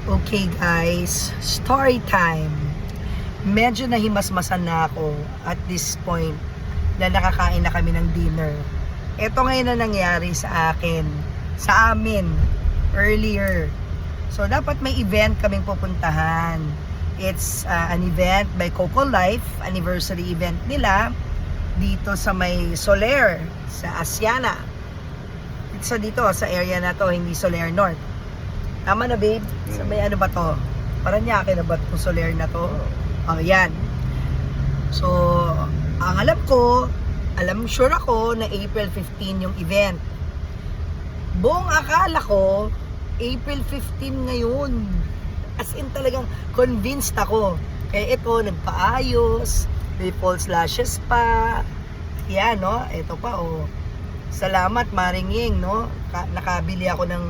Okay guys, story time. Medyo nahimasmasan na ako at this point na nakakain na kami ng dinner. Ito ngayon na nangyari sa amin, earlier. So dapat may event kaming pupuntahan. It's an event by Coco Life, anniversary event nila dito sa may Soler, sa Asiana. So dito, sa area na to, hindi Soler North. Tama na babe? Sa may ano ba to? Paranaque na ba itong Soler na to? Oh, yan. So, ang sure ako na April 15 yung event. Buong akala ko, April 15 ngayon. As in talagang convinced ako. Kaya ito, nagpaayos, may false lashes pa. Yan, no? Ito pa, oh. Salamat, Maringing, no? Nakabili ako ng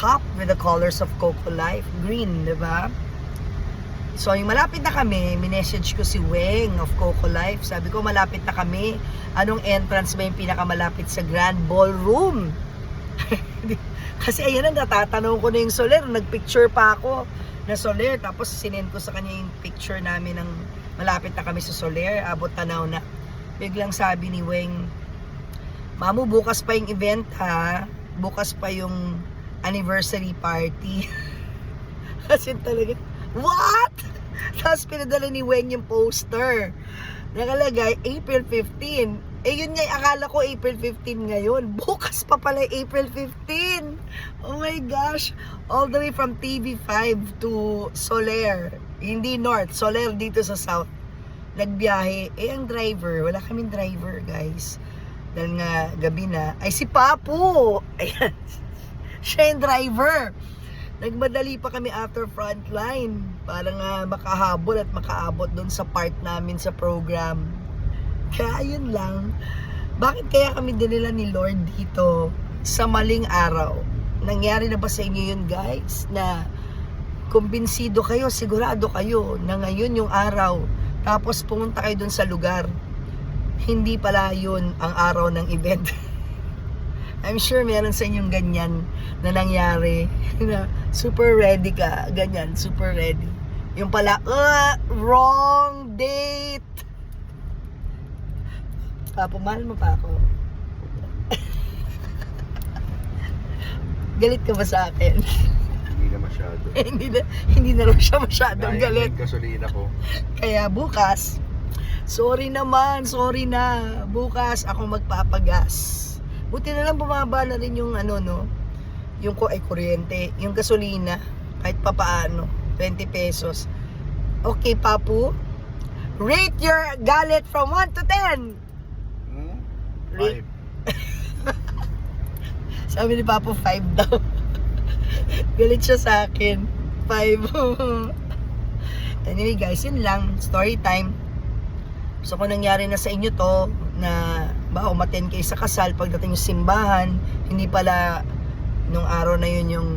top with the colors of Coco Life. Green, di ba? So, yung malapit na kami, minessage ko si Weng of Coco Life. Sabi ko, malapit na kami. Anong entrance ba yung pinakamalapit sa Grand Ballroom? Kasi ayun na, natatanong ko na yung Soler. Nagpicture pa ako na Soler. Tapos sinend ko sa kanya yung picture namin ng malapit na kami sa Soler. Abot tanaw na. Biglang sabi ni Weng, Mamu, bukas pa yung event ha. Bukas pa yung anniversary party. Kasi talaga, what? Tapos pinadala ni Weng yung poster. Nakalagay, April 15. Eh yun nga, akala ko April 15 ngayon. Bukas pa pala April 15. Oh my gosh. All the way from TV5 to Soler. Hindi North, Soler dito sa South. Nagbiyahe. Eh ang driver, wala kaming driver guys. Dahil nga gabi na, ay si Papu. Ayan. Siya yung driver. Nagmadali pa kami after frontline para nga makahabol at makaabot doon sa part namin sa program. Kaya yun lang. Bakit kaya kami dinila ni Lord dito sa maling araw? Nangyari na ba sa inyo yun guys? Na kumbinsido kayo, sigurado kayo na ngayon yung araw. Tapos pumunta kayo doon sa lugar. Hindi pala yun ang araw ng event. I'm sure meron sa inyong ganyan na nangyari. Na super ready ka. Ganyan, super ready. Yung pala, wrong date. Mahal mo pa ako. Galit ka ba sa akin? Hindi na masyado. hindi na rin siya masyadong galit. Gasolina ko. Kaya bukas, sorry na. Bukas ako magpapagas. Buti na lang bumaba na rin yung yung kuryente, yung gasolina, kahit papaano, 20 pesos. Okay, Papu, rate your galit from 1 to 10. Rate. 5. Sabi ni Papu, 5 daw. Galit siya sa akin. 5. Anyway guys, yun lang, story time. So kung nangyari na sa inyo to, na umattend kayo sa kasal, pagdating yung simbahan, hindi pala nung araw na yun yung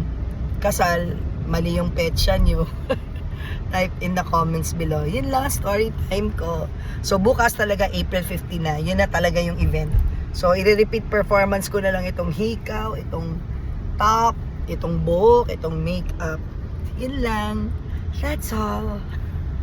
kasal, mali yung petsa nyo. Type in the comments below. Yun lang, story time ko. So bukas talaga April 15 na, yun na talaga yung event. So i-repeat performance ko na lang itong hikaw, itong top, itong buhok, itong makeup. Yun lang. That's all.